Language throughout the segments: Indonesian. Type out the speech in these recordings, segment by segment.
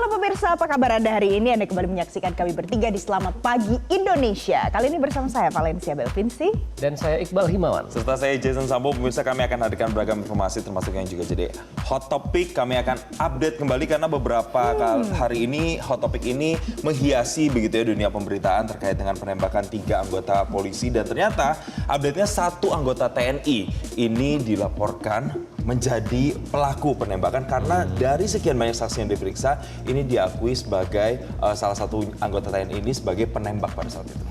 Halo pemirsa, apa kabar Anda hari ini? Anda kembali menyaksikan kami bertiga di Selamat Pagi Indonesia. Kali ini bersama saya Valencia Belvinci. Dan saya Iqbal Himawan. Serta saya Jason Sambo. Pemirsa, kami akan hadirkan beragam informasi termasuk yang juga jadi hot topic. Kami akan update kembali karena beberapa hari ini hot topic ini menghiasi begitu ya dunia pemberitaan terkait dengan penembakan 3 anggota polisi. Dan ternyata update-nya 1 anggota TNI ini dilaporkan menjadi pelaku penembakan karena dari sekian banyak saksi yang diperiksa ini diakui sebagai salah satu anggota TNI ini sebagai penembak pada saat itu.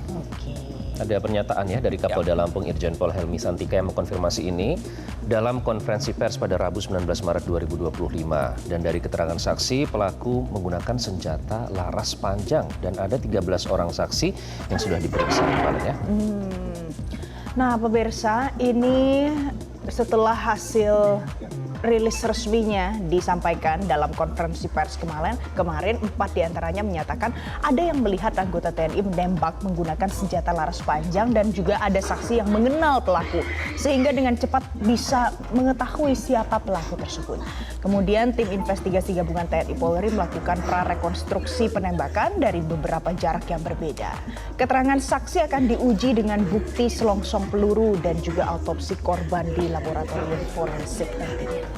Ada pernyataan ya dari Kapolda Lampung Irjen Pol Helmi Santika yang mengkonfirmasi ini dalam konferensi pers pada Rabu 19 Maret 2025. Dan dari keterangan saksi, pelaku menggunakan senjata laras panjang dan ada 13 orang saksi yang sudah diperiksa. Ya. Nah pemirsa, ini setelah hasil rilis resminya disampaikan dalam konferensi pers kemarin 4 diantaranya menyatakan ada yang melihat anggota TNI menembak menggunakan senjata laras panjang dan juga ada saksi yang mengenal pelaku sehingga dengan cepat bisa mengetahui siapa pelaku tersebut. Kemudian tim investigasi gabungan TNI Polri melakukan prarekonstruksi penembakan dari beberapa jarak yang berbeda. Keterangan saksi akan diuji dengan bukti selongsong peluru dan juga autopsi korban di laboratorium forensik nantinya.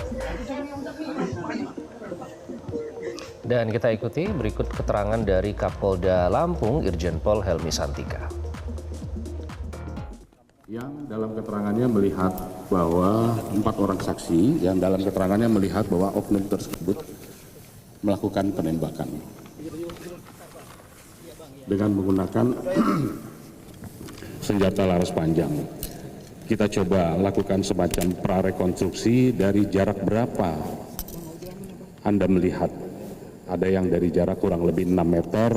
Dan kita ikuti berikut keterangan dari Kapolda Lampung Irjen Pol Helmi Santika. Yang dalam keterangannya melihat bahwa 4 orang saksi yang dalam keterangannya melihat bahwa oknum tersebut melakukan penembakan dengan menggunakan senjata laras panjang. Kita coba lakukan semacam prarekonstruksi dari jarak berapa Anda melihat. Ada yang dari jarak kurang lebih 6 meter,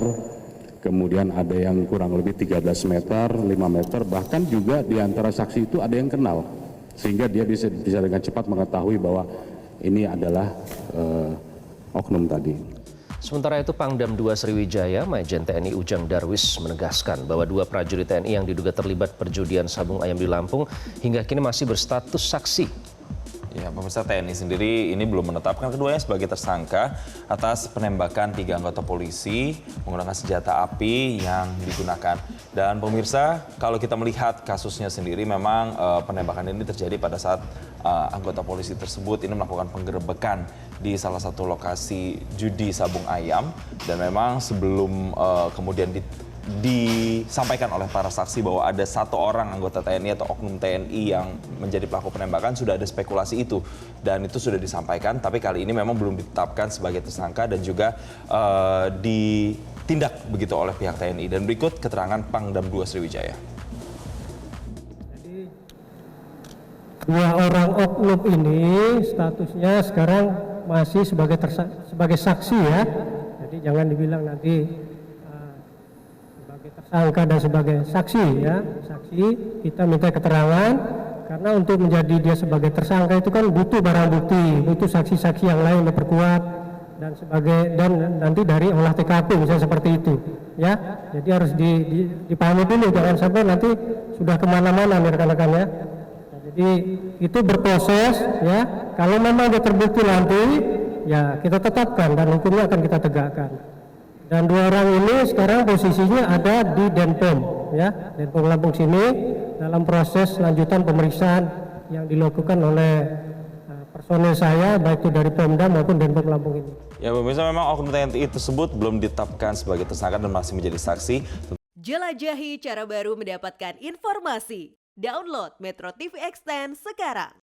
kemudian ada yang kurang lebih 13 meter, 5 meter, bahkan juga di antara saksi itu ada yang kenal. Sehingga dia bisa dengan cepat mengetahui bahwa ini adalah oknum tadi. Sementara itu Pangdam 2 Sriwijaya, Majen TNI Ujang Darwis menegaskan bahwa 2 prajurit TNI yang diduga terlibat perjudian sabung ayam di Lampung hingga kini masih berstatus saksi. Ya, pemirsa, TNI sendiri ini belum menetapkan keduanya sebagai tersangka atas penembakan 3 anggota polisi menggunakan senjata api yang digunakan. Dan pemirsa, kalau kita melihat kasusnya sendiri memang penembakan ini terjadi pada saat anggota polisi tersebut ini melakukan penggerebekan di salah satu lokasi judi sabung ayam. Dan memang sebelum kemudian disampaikan oleh para saksi bahwa ada 1 orang anggota TNI atau oknum TNI yang menjadi pelaku penembakan, sudah ada spekulasi itu dan itu sudah disampaikan, tapi kali ini memang belum ditetapkan sebagai tersangka dan juga ditindak begitu oleh pihak TNI. Dan berikut keterangan Pangdam 2 Sriwijaya. Jadi 2 orang oknum ini statusnya sekarang masih sebagai saksi ya. Jadi jangan dibilang nanti tersangka dan sebagai saksi ya. Saksi kita minta keterangan karena untuk menjadi dia sebagai tersangka itu kan butuh barang bukti, butuh saksi-saksi yang lain memperkuat dan nanti dari olah TKP misalnya seperti itu ya. Jadi harus dipahami dulu, jangan sampai nanti sudah kemana-mana nih rekan-rekan ya. Nah, jadi itu berproses ya. Kalau memang dia terbukti nanti ya kita tetapkan dan hukumnya akan kita tegakkan. Dan 2 orang ini sekarang posisinya ada di Denpom, ya, Denpom Lampung sini dalam proses lanjutan pemeriksaan yang dilakukan oleh personel saya, baik itu dari Pemda maupun Denpom Lampung ini. Ya pemirsa, memang oknum TNI tersebut belum ditetapkan sebagai tersangka dan masih menjadi saksi. Jelajahi cara baru mendapatkan informasi. Download Metro TV Extend sekarang.